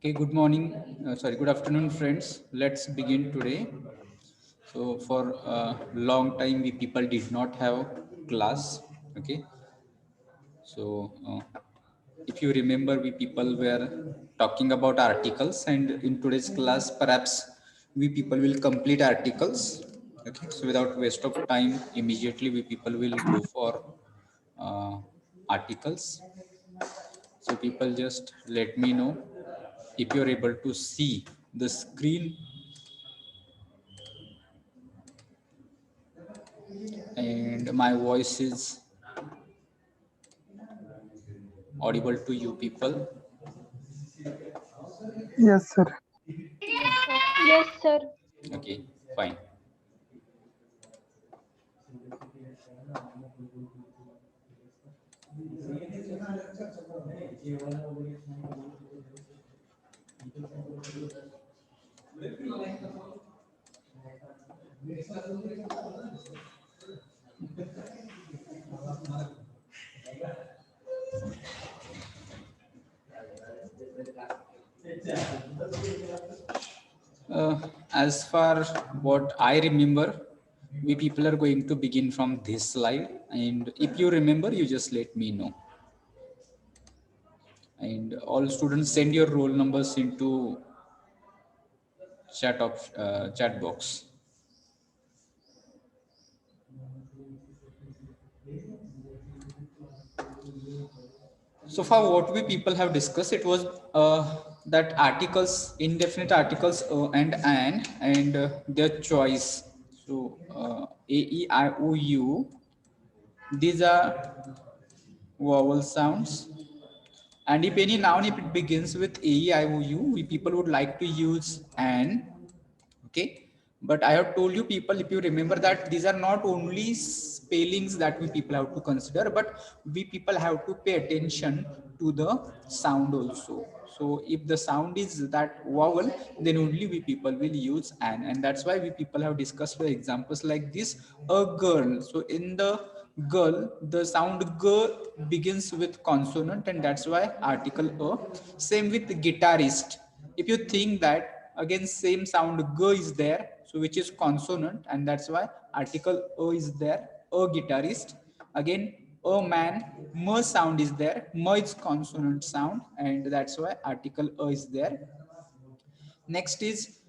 Okay, good morning. Good afternoon, friends. Let's begin today. So, for a long time, we people did not have class. Okay, so if you remember, we people were talking about articles, and in today's class, perhaps we people will complete articles. Okay, so without waste of time, immediately we people will go for uh, articles. So, people just let me know if you're able to see the screen and my voice is audible to you people. Yes, sir. Yes, sir. Yes, sir. Okay, fine. As far what I remember, we people are going to begin from this slide, and if you remember, you just let me know. And all students send your roll numbers into chat box. So far, what we people have discussed, it was that articles, indefinite articles and their choice. So A, E, I, O, U, these are vowel sounds. And if any noun, if it begins with A, E, I, O, U, we people would like to use an. Okay, but I have told you people, if you remember, that these are not only spellings that we people have to consider, but we people have to pay attention to the sound also. So if the sound is that vowel, then only we people will use an, and that's why we people have discussed the examples like this. A girl, so in the girl, the sound g begins with consonant, and that's why article a. Same with guitarist. If you think that, again same sound g is there, so which is consonant, and that's why article a is there. A guitarist. Again, a man, m sound is there, m is consonant sound, and that's why article a is there. Next is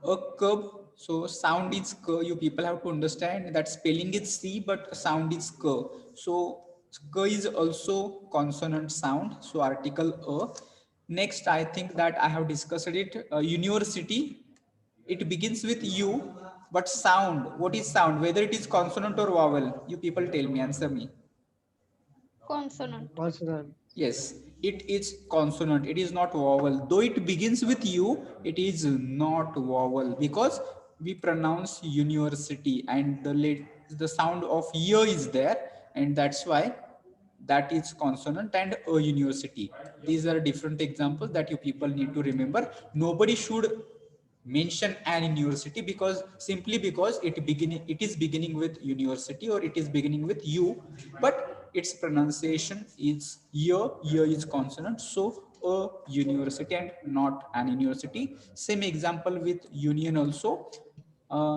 a curb. So sound is k. You people have to understand that spelling is c, but sound is k. So k is also consonant sound. So article a. Next, I think that I have discussed it. University. It begins with u, but sound. What is sound? Whether it is consonant or vowel? You people tell me. Answer me. Consonant. Consonant. Yes, it is consonant. It is not vowel. Though it begins with U, it is not vowel because we pronounce university, and the sound of Y is there, and that's why that is consonant and a university. These are different examples that you people need to remember. Nobody should mention an university because simply because it is beginning with university or it is beginning with u, but its pronunciation is year is consonant, so a university and not an university. Same example with union also.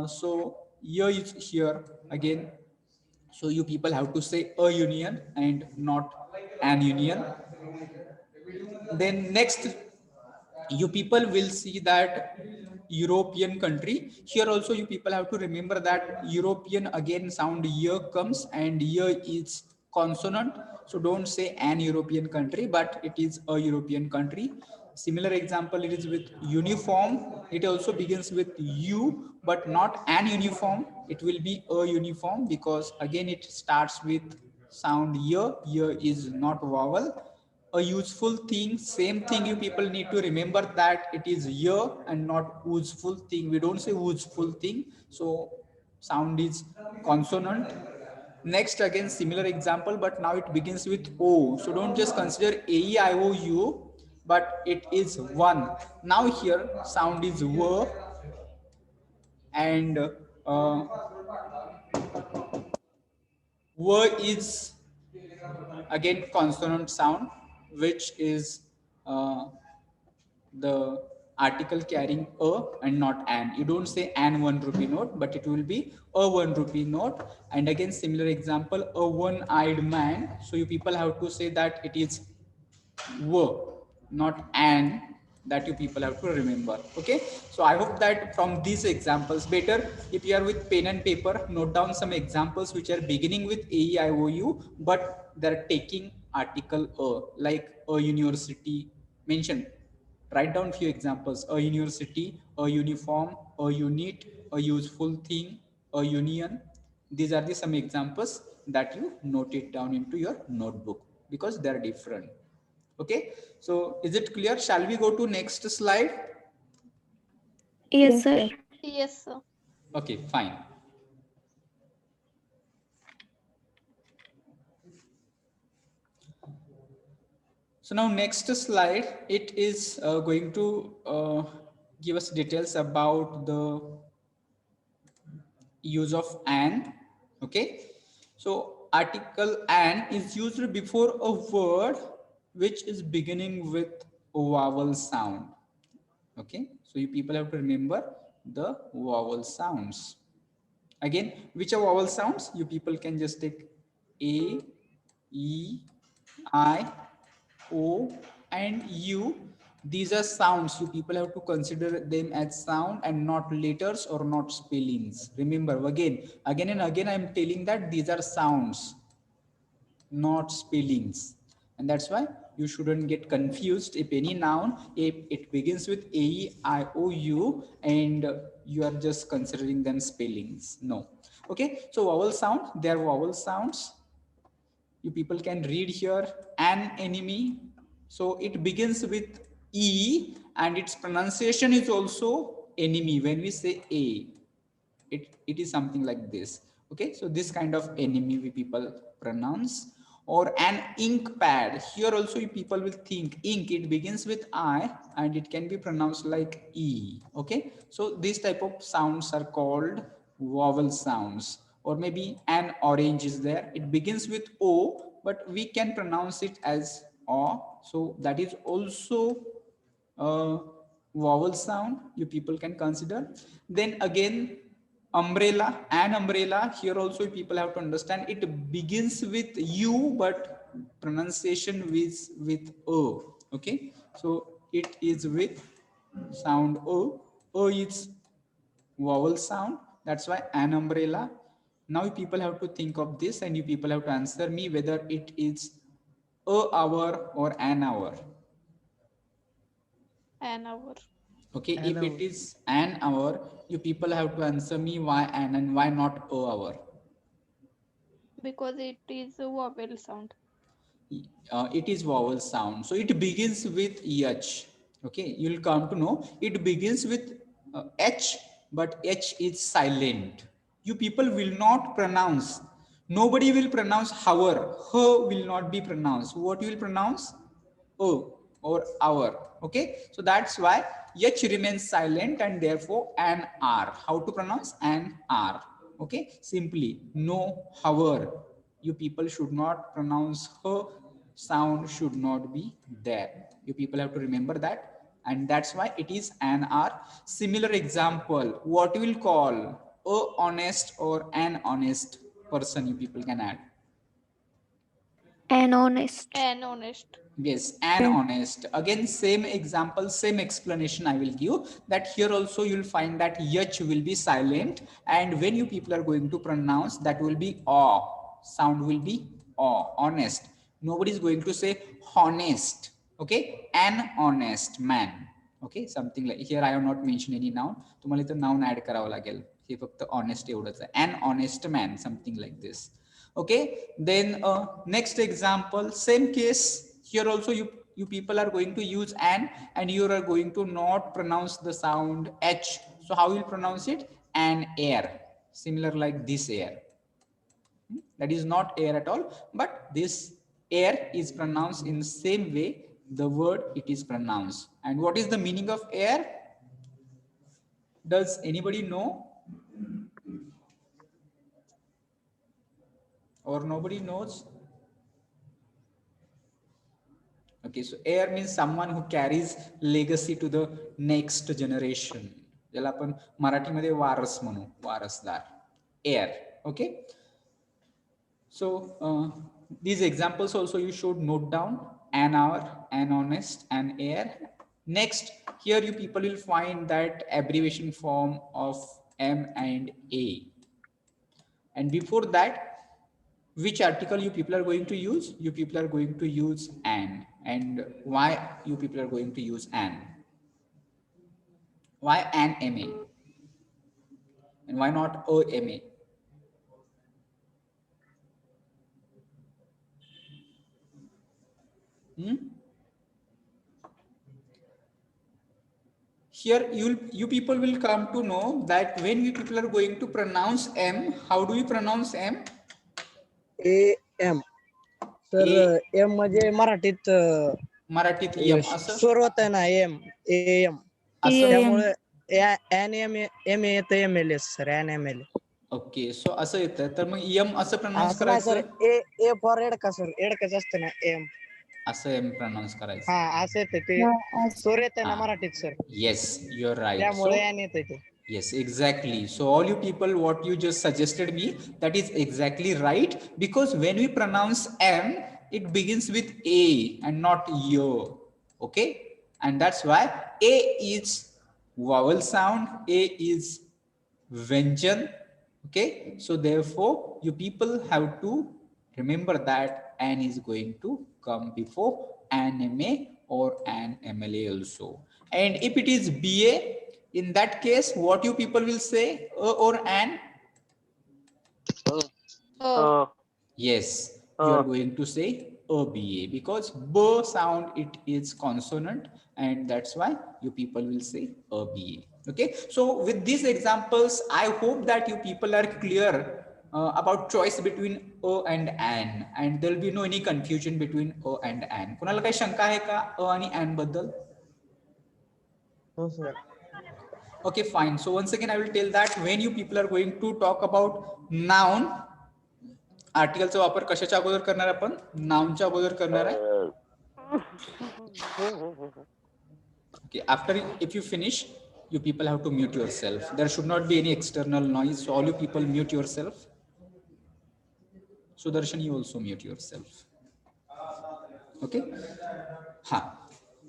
So year is here again, so you people have to say a union and not an union. Then next, you people will see that European country. Here also you people have to remember that European, again sound year comes, and year is consonant. So don't say an European country, but it is a European country. Similar example, it is with uniform. It also begins with U, but not an uniform. It will be a uniform because again it starts with sound year. Year is not vowel. A useful thing, same thing, you people need to remember that it is year and not useful thing. We don't say useful thing, so sound is consonant. Next, again similar example, but now it begins with o, so don't just consider a, e, I, o, u, but it is one. Now here sound is w, and w is again consonant sound, which is uh, the article carrying a and not an. You don't say an 1 rupee note, but it will be a 1 rupee note. And again, similar example, a one-eyed man. So you people have to say that it is were, not an, that you people have to remember. Okay, so I hope that from these examples, better if you are with pen and paper, note down some examples which are beginning with a e I o u, but they're taking article a, like a university mentioned. Write down few examples: a university, a uniform, a unit, a useful thing, a union. These are the some examples that you note it down into your notebook because they're different. Okay, so is it clear? Shall we go to next slide? Yes, Yes, sir. sir. Yes, sir. Okay, fine. So now next slide, it is going to give us details about the use of an. Okay, so article an is used before a word which is beginning with a vowel sound. Okay, so you people have to remember the vowel sounds. Again, which are vowel sounds? You people can just take a, e, I, o, and u. These are sounds. You people have to consider them as sound and not letters or not spellings. Remember, again and again, I am telling that these are sounds, not spellings. And that's why you shouldn't get confused if any noun, if it begins with a, I, o, u, and you are just considering them spellings. No. Okay, so vowel sound, they are vowel sounds. You people can read here, an enemy. So it begins with e and its pronunciation is also enemy. When we say a, it is something like this. Okay, so this kind of enemy we people pronounce. Or an ink pad, here also you people will think ink, it begins with I and it can be pronounced like e. Okay, so these type of sounds are called vowel sounds. Or maybe an orange is there, it begins with o but we can pronounce it as o, so that is also a vowel sound you people can consider. Then again, umbrella, an umbrella, here also people have to understand it begins with u but pronunciation is with o. Okay, so it is with sound o is vowel sound, that's why an umbrella. Now you people have to think of this and you people have to answer me whether it is a hour or an hour. An hour. Okay, An if it hour. is an hour, you people have to answer me why an and why not a hour. Because it is a vowel sound. It is vowel sound, so it begins with h. Okay, you'll come to know it begins with h, but h is silent. You people will not pronounce. Nobody will pronounce hour. H will not be pronounced. What you will pronounce? O or hour. Okay, so that's why H remains silent and therefore an R. How to pronounce an R? Okay, simply no hour. You people should not pronounce her, sound should not be there. You people have to remember that, and that's why it is an R. Similar example, what you will call a honest or an honest person, you people can add. An honest. An honest. Yes, and honest. Again, same example, same explanation I will give, that here also you'll find that H will be silent. And when you people are going to pronounce, that will be aw. Sound will be aw, honest. Nobody is going to say honest. Okay, an honest man. Okay, something like, here I have not mentioned any noun. तुम्हाला इथं noun add करावं लागेल. हे फक्त honest एवढंच आहे. An honest man, something like this. Okay, then next example, same case, here also you people are going to use an and you are going to not pronounce the sound h. So how you pronounce it? An air, similar like this air. That is not air at all, but this air is pronounced in the same way the word it is pronounced. And what is the meaning of air? Does anybody know? Or nobody knows? Okay, so heir means someone who carries legacy to the next generation. ज्याला आपण मराठीमध्ये वारस म्हणू, वारसदार, heir. Okay, so these examples also you should note down: an hour, an honest, an heir. Next, here you people will find that abbreviation form of M and A. And before that, which article you people are going to use? You people are going to use an. And why you people are going to use an? Why an MA? And why not a MA? Here you people will come to know that when you people are going to pronounce M, how do you pronounce M? AM. तर M म्हणजे मराठीत मराठीत यम असं स्वर होत आहे ना M M असं त्यामुळे एन एम एम ए येतं M L S sir N M L okay. So असं येतं, तर मग यम असं प्रनाऊन्स असं नाही सर करायचं, ए फॉर एडका सर एडकाच असतं ना एम असं एम प्रनाऊन्स करायचं. हा असं येतं ते स्वर येत आहे ना मराठीत sir yes, you are right. त्यामुळे एन येतं ते. Yes, exactly. So all you people, what you just suggested me, that is exactly right, because when we pronounce M, it begins with A and not Y. Okay, and that's why A is vowel sound, A is Vyanjan. Okay, so therefore you people have to remember that N is going to come before an MA or an MLA also. And if it is BA, in that case, what you people will say, a or an? Yes, you are going to say a BA, because B sound, it is consonant, and that's why you people will say a BA. Okay, so with these examples, I hope that you people are clear about choice between a and an, and there will be no any confusion between a and an. कुणाला काही शंका आहे का a आणि an बद्दल? हो sir. Okay, fine. So once again, I will tell that when you people are going to talk about noun, आर्टिकलचा वापर कशाच्या अगोदर करणार आपण? नाउनच्या अगोदर करणार आहे. Okay, after if you finish, you people have to mute yourself. There should not be any external noise. So all you people mute yourself. Sudarshan, you also mute yourself. Okay.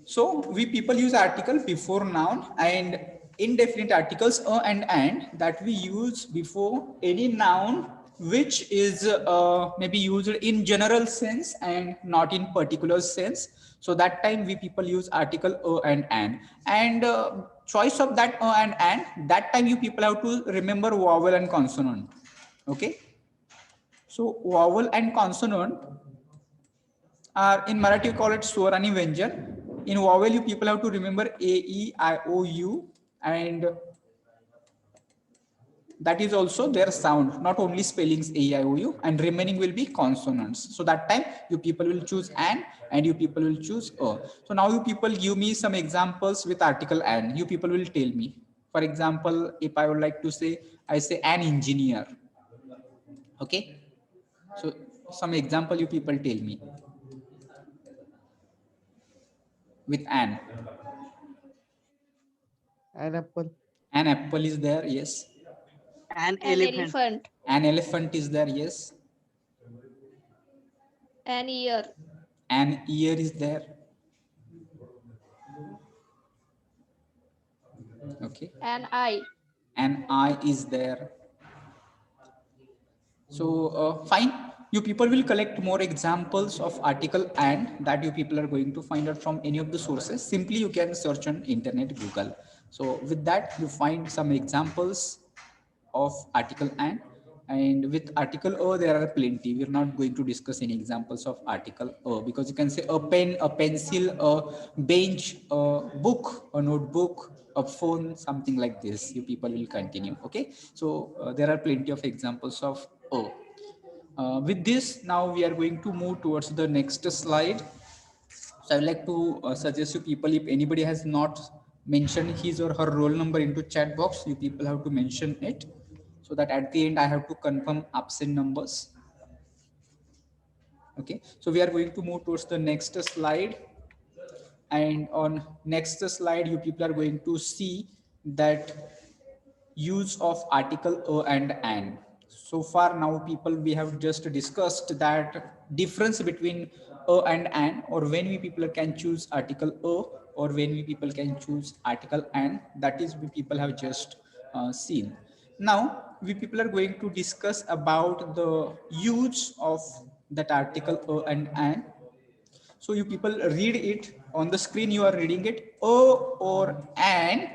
So we people use article before noun, and indefinite articles a and that we use before any noun which is maybe used in general sense and not in particular sense. So that time we people use article a and choice of that a and that time you people have to remember vowel and consonant. Okay, so vowel and consonant are in Marathi we call it swar ani vyanjan. In vowel you people have to remember a, e, I, o, u, and that is also their sound, not only spellings a, I, o, u, and remaining will be consonants. So that time you people will choose an and you people will choose a. So now you people give me some examples with article an. You people will tell me. For example, if I would like to say, I say an engineer. Okay, so some example you people tell me with an. An apple. An apple is there, yes. An An elephant. An elephant is there, yes. An ear. An ear is there. Okay. An eye. An eye is there. So fine. You people will collect more examples of article and that you people are going to find out from any of the sources. Simply you can search on internet, Google. So with that you find some examples of article and with article a there are plenty. We're not going to discuss any examples of article a, because you can say a pen, a pencil, a bench, a book, a notebook, a phone, something like this. You people will continue. Okay, so there are plenty of examples of a. With this, now we are going to move towards the next slide. So I would like to suggest you people, if anybody has not mentioned his or her roll number into chat box, you people have to mention it, so that at the end I have to confirm absent numbers. Okay, so we are going to move towards the next slide. And on next slide, you people are going to see that use of article a and an. So far now people, we have just discussed that difference between a and an, or when we people can choose article a or when we people can choose article an. That is we people have just seen. Now we people are going to discuss about the use of that article a and an. So you people read it on the screen, you are reading it. A or an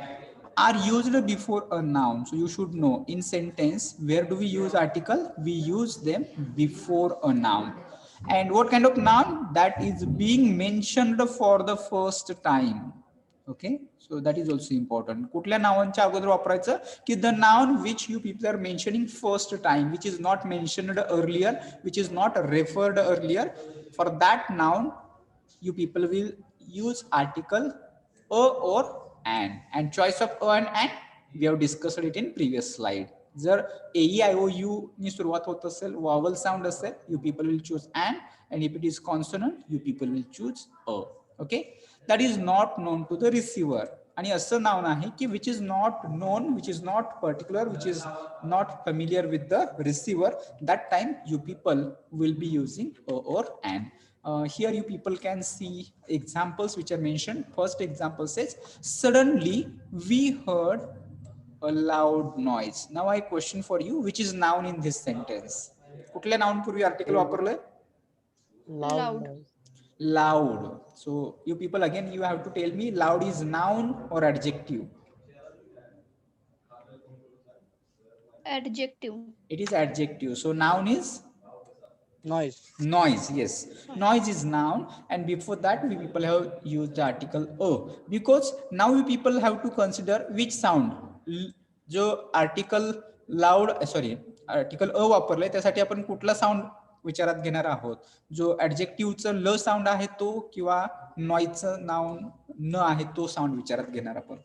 are used before a noun. So you should know in sentence, where do we use article? We use them before a noun. And what kind of noun? That is being mentioned for the first time. Okay, so that is also important. कुठल्या नावांच्या अगोदर वापरायचं की the noun which you people are mentioning first time, which is not mentioned earlier, which is not referred earlier. For that noun you people will use article a or an. And choice of a and an, we have discussed it in previous slide. जर a e i o u नी सुरुवात होत असेल, vowel sound असेल, you people will choose an, and if it is consonant you people will choose a. Okay, that is not known to the receiver. आणि असं noun आहे की which is not known, which is not particular, which is not familiar with the receiver, that time you people will be using a or an. Here you people can see examples which are mentioned. First example says, suddenly we heard a loud noise. Now I question for you, which is noun in this sentence? कुठल्या noun पूर्वी article वापरलंय? Loud. Loud. So you people again, you have to tell me, loud is noun or adjective? Adjective. It is adjective. So noun is Noise. noise. Yes, noise is noun, and before that we people have used the article a, because now we people have to consider which sound. जो article loud, sorry, article a वापरलाय त्यासाठी आपण कुठला sound विचारात घेणार आहोत? जो ऍडजेक्टिव्हचं ल sound आहे तो, किंवा नॉईजचं नाउन न आहे तो साऊंड विचारात घेणार आपण?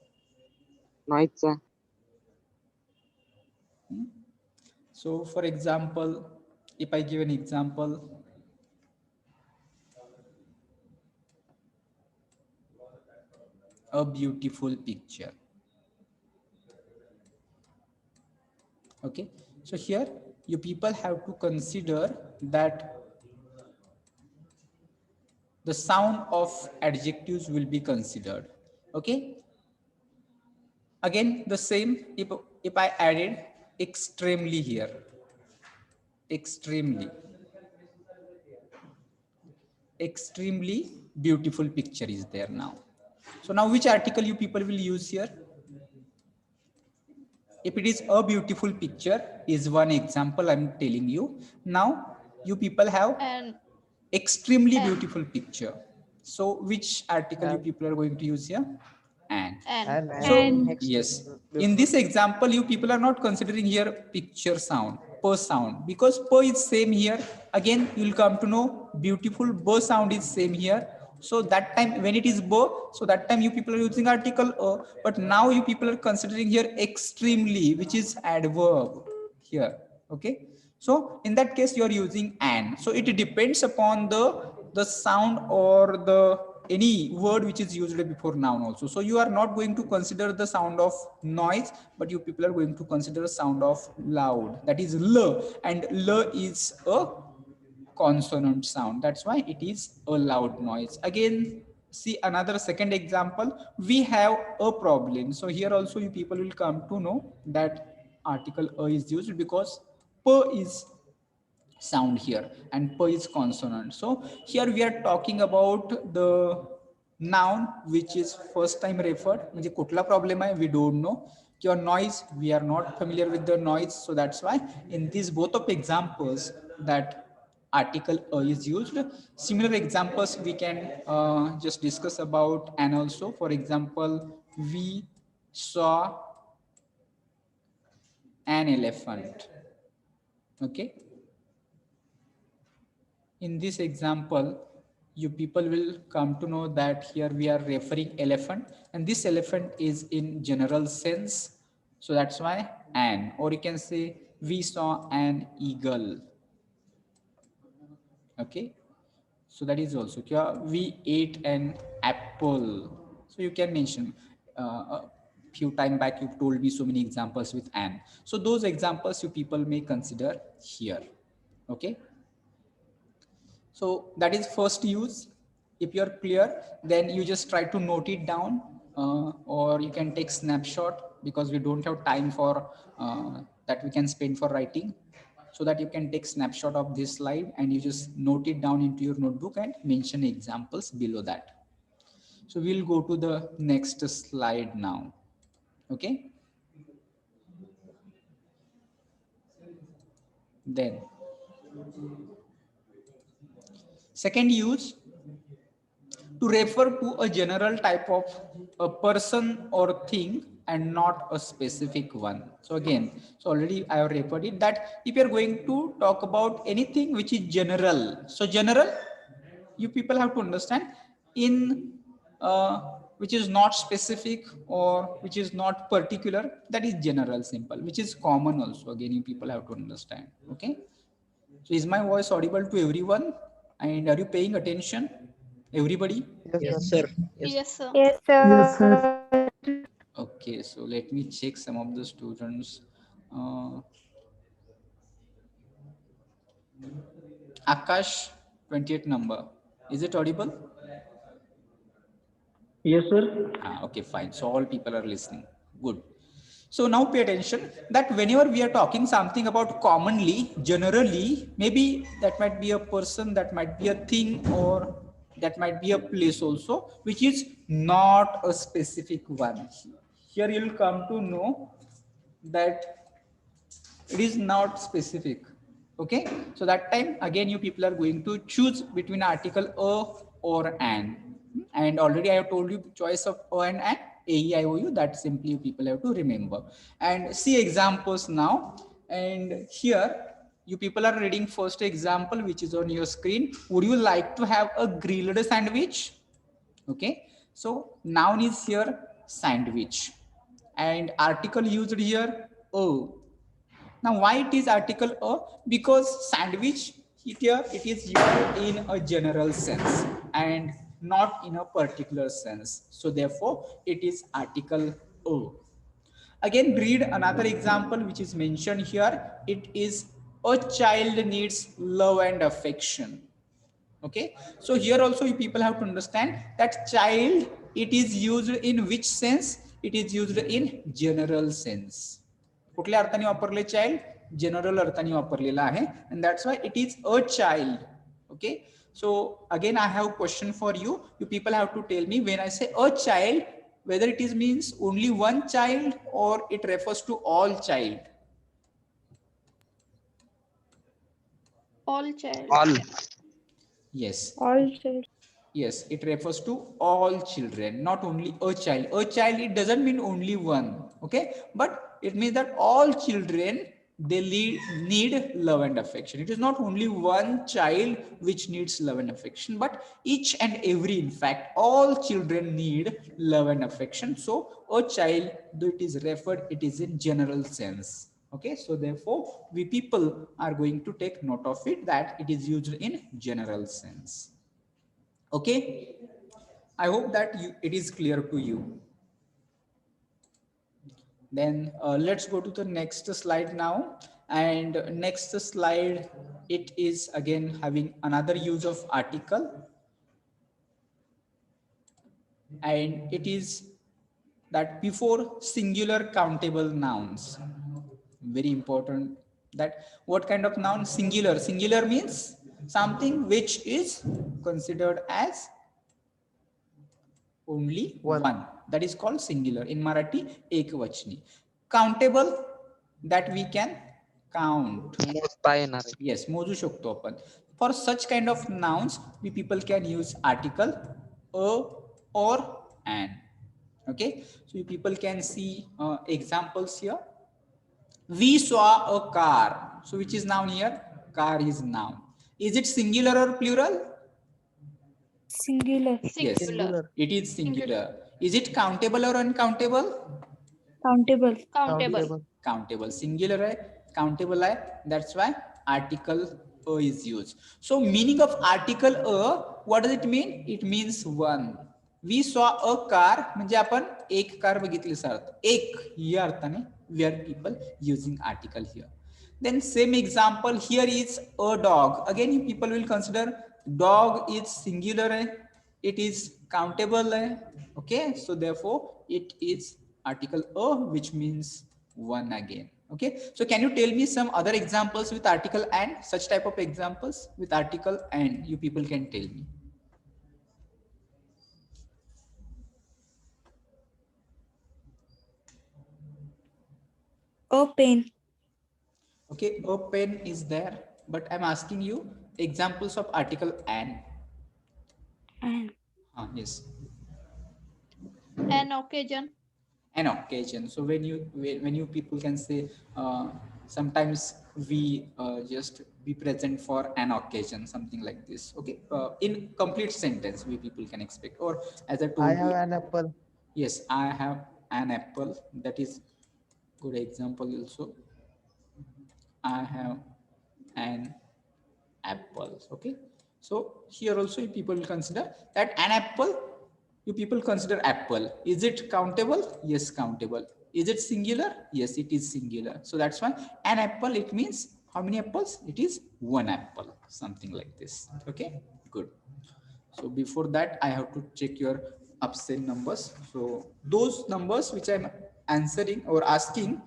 नॉईजचा. So for example, if I give an example, a beautiful picture. Okay, so here you people have to consider that the sound of adjectives will be considered. Okay, again the same, if I added extremely here, extremely beautiful picture is there now. So now which article you people will use here? If it is a beautiful picture is one example I'm telling you. Now you people have And extremely beautiful picture. So which article you people are going to use here? And. So yes, in this example you people are not considering here picture sound, per sound, because per is same here. Again you'll come to know beautiful b sound is same here. So that time when it is b, so that time you people are using article a. But now you people are considering here extremely, which is adverb here. Okay, so in that case you are using an. So it depends upon the sound or the any word which is used before noun also. So you are not going to consider the sound of noise, but you people are going to consider the sound of loud, that is l, and l is a consonant sound. That's why it is a loud noise. Again, see another second example. We have a problem. So here also you people will come to know that article a is used because p is sound here and p is consonant. So here we are talking about the noun which is first time referred. म्हणजे कुठला problem आहे we don't know. Your noise, we are not familiar with the noise. So that's why in these both of examples that article a is used. Similar examples we can just discuss about. And also, for example, we saw an elephant. Okay, in this example you people will come to know that here we are referring elephant, and this elephant is in general sense. So that's why an, or you can say we saw an eagle. Okay, so that is also we ate an apple. So you can mention a few time back you told me so many examples with an. So those examples you people may consider here. Okay. So that is first use. If you're clear, then you just try to note it down, or you can take snapshot, because we don't have time for that we can spend for writing. So that you can take snapshot of this slide and you just note it down into your notebook and mention examples below that. So we'll go to the next slide now. Okay. Then second use, to refer to a general type of a person or thing and not a specific one. So again, so already I have referred it that if you're going to talk about anything which is general, so general, you people have to understand in which is not specific or which is not particular, that is general, simple, which is common also. Again, you people have to understand. Okay. So is my voice audible to everyone? And are you paying attention? Everybody? Yes, sir. Yes, sir. Yes, sir. Okay, so let me check some of the students. Akash, 28 number. Is it audible? Yes, sir. Okay, fine. So all people are listening. Good. So now pay attention that whenever we are talking something about commonly, generally, maybe that might be a person, that might be a thing, or that might be a place also, which is not a specific one. Here you will come to know that it is not specific. Okay. So that time again, you people are going to choose between article a or an. And already I have told you choice of a and an, AEIOU, that simply you people have to remember. And see examples now. And here you people are reading first example, which is on your screen. Would you like to have a grilled sandwich? Okay. So noun is here sandwich, and article used here a. Now, why it is article a? Because sandwich here it is used in a general sense and not in a particular sense. So therefore, it is article a. Again, read another example which is mentioned here. It is a child needs love and affection. Okay. So here also you people have to understand that child, it is used in which sense? It is used in general sense. कुठल्या अर्थाने वापरले child? General अर्थाने वापरलेला आहे, and that's why it is a child. Okay. So again, I have a question for you. You people have to tell me when I say a child, whether it is means only one child or it refers to all child. All child. All. Yes. All children. Yes, it refers to all children, not only a child. A child, it doesn't mean only one. Okay. But it means that all children, they need love and affection. It is not only one child which needs love and affection, but each and every, in fact, all children need love and affection. So a child, though it is referred, it is in general sense. Okay. So therefore, we people are going to take note of it that it is used in general sense. Okay. I hope that it is clear to you. Then let's go to the next slide now. And next slide, it is again having another use of article. And it is that before singular countable nouns. Very important that what kind of noun? Singular. Singular means something which is considered as only one. That is called singular. In Marathi, ekvachni. Countable, that we can count. मोजता येणार आहे. Yes, मोजू शकतो आपण. For such kind of nouns, we people can use article a or an. Okay, so you people can see examples here. We saw a car. So which is noun here? Car is noun. Is it singular or plural? Singular. Yes, Singular. it is singular. Is it countable or uncountable? Countable. Countable. Countable. Singular hai, countable hai. That's why article a is used. So meaning of article a, what does it mean? It means one. We saw a car म्हणजे आपण एक car बघितली sir, एक या अर्थाने we are people using article here. Then same example here is a dog. Again, you people will consider dog is singular, it is countable. Okay, so therefore it is article a, which means one again. Okay, so can you tell me some other examples with article and, such type of examples with article and you people can tell me. A pen. Okay, a pen is there, but I'm asking you examples of article and. And Yes. An occasion. An occasion. So when you people can say sometimes we just be present for an occasion, something like this. Okay, in complete sentence we people can expect, or as I told I you. have an apple. Yes, I have an apple. That is good example also. I have an apple. Okay, so here also you people will consider that an apple, you people consider apple. Is it countable? Yes, countable. Is it singular? Yes, it is singular. So that's why an apple, it means how many apples? It is one apple, something like this. Okay, good. So before that, I have to check your absent numbers. So those numbers which I'm answering or asking,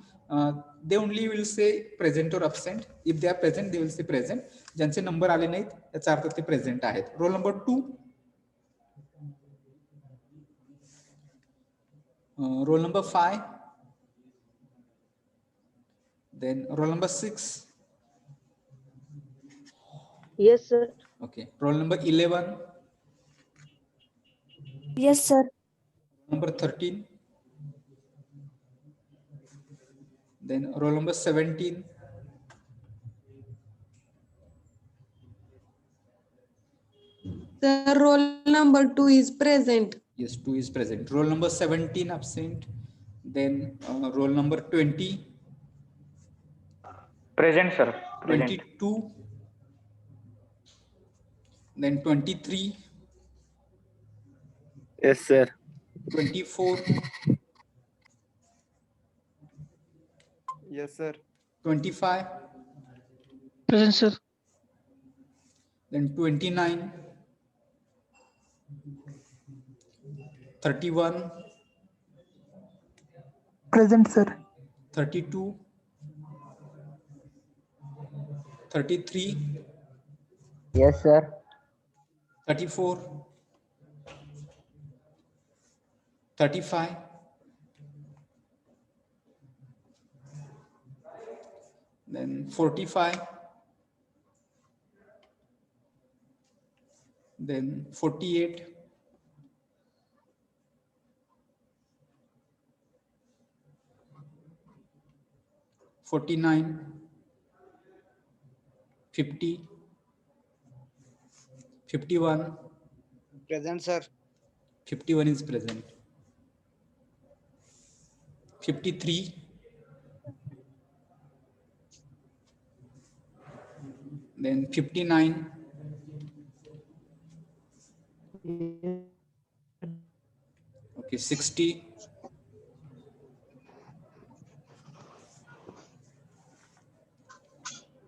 they only will say present or absent. If they are present, they will say present. ज्यांचे number आले नाहीत याचा अर्थ ते present आहेत. Roll number 2, roll number 5, then roll number 6. Yes, sir. Okay, roll number 11, yes, sir. number 13, then roll number 17, The roll number 2 is present. yes, 2 is present. Roll number 17 absent, then roll number 20, Present, sir. Present. 22, then 23, Yes, sir. 24, Yes, sir. 25, Present, sir. then 29, 31, Present, sir. 32, 33, Yes, sir. 34, 35, then 45, then 48, 49, 50, 51, Present, sir. 51 is present, 53, then 59, okay, 60,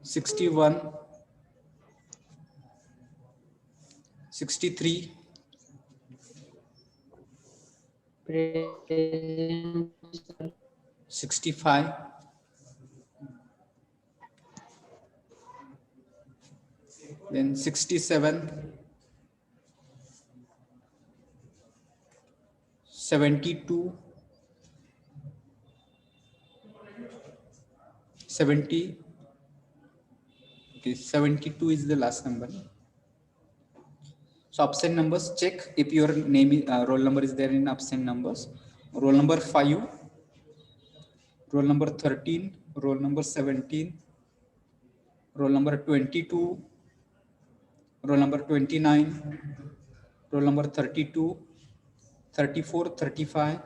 61, 63, Present. 65, 67, 72, 70, okay, 72 is the last number. So absent numbers, check if your name, roll number is there in absent numbers. Roll number 5, roll number 13, roll number 17, roll number 22, roll number 29, roll number 32, 34, 35,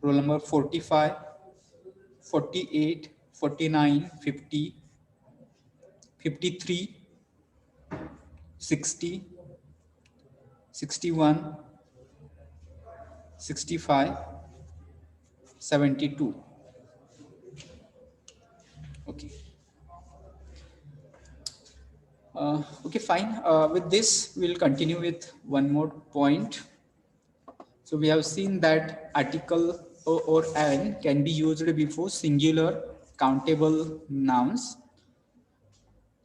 roll number 45, 48, 49, 50, 53, 60, 61, 65, 72. Okay. Okay, fine. With this, we'll continue with one more point. So we have seen that article or an can be used before singular countable nouns.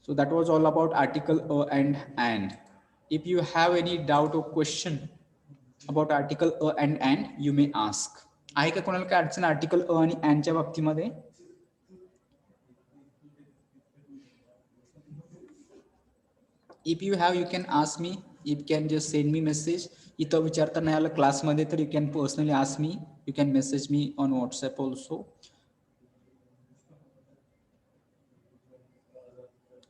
So that was all about article and. If you have any doubt or question about article and, you may ask. आहे का कोणाला काय अडचण article आणि अँडच्या बाबतीमध्ये? If you have, you can ask me. You can just send me message. इथं विचारता नाही आलं क्लासमध्ये तर you can personally ask me. You can message me on WhatsApp also.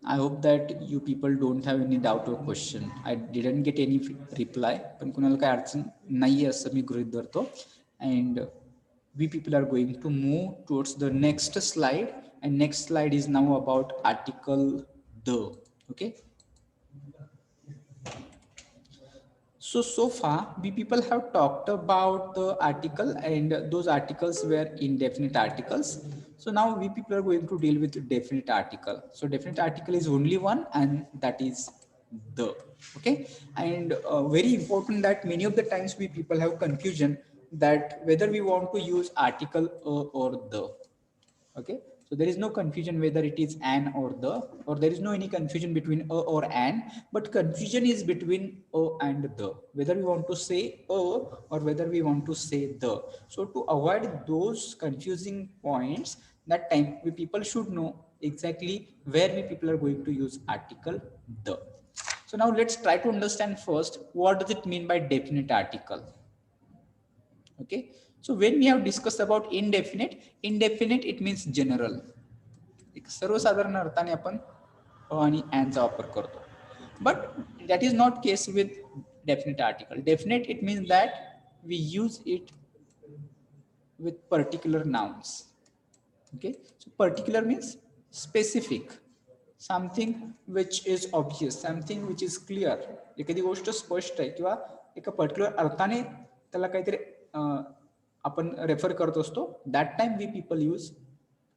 I hope that you people don't have any doubt or question. I didn't get any reply. पण कुणाला काय अडचण नाहीये असं मी गृहीत धरतो. And we people are going to move towards the next slide. And next slide is now about article the. Okay. So far, we people have talked about the article, and those articles were indefinite articles. So now we people are going to deal with definite article. So definite article is only one, and that is the. Okay. And very important that many of the times we people have confusion that whether we want to use article or the. Okay. So there is no confusion whether it is an or the, or there is no any confusion between a or an, but confusion is between a and the, whether we want to say a or whether we want to say the. So to avoid those confusing points, that time we people should know exactly where we people are going to use article the. So now let's try to understand first, what does it mean by definite article? Okay. So when we have discussed about indefinite, it means general. एक सर्वसाधारण अर्थाने आपण आणि and चा वापर करतो. But that is not case with definite article. Definite, it means that we use it with particular nouns. Okay. So particular means specific, something which is obvious, something which is clear. एखादी गोष्ट स्पष्ट आहे किंवा एका particular अर्थाने त्याला काहीतरी आपण रेफर करत असतो. That time we people use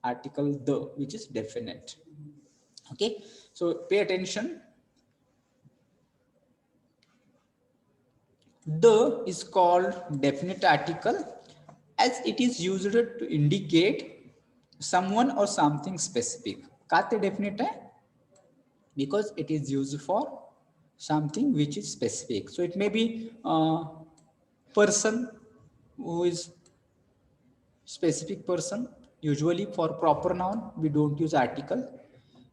article the, which is definite. Okay. So pay attention. The is called definite article as it is used to indicate someone or something specific. का ते definite है? Because it is used for something which is specific. So it may be person who is specific person. Usually for proper noun we don't use article.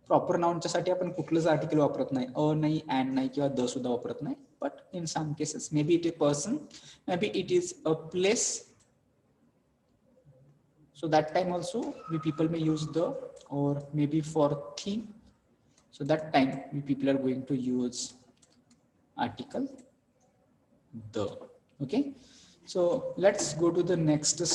Proper noun च्या साठी आपण कुठलंच article वापरत नाही, अ नाही, and नाही किंवा द सुद्धा वापरत नाही. But in some cases maybe it is person, maybe it is a place. So that time also we people may use the, or maybe for thing. So that time we people are going to use article the. Okay. So let's go to the next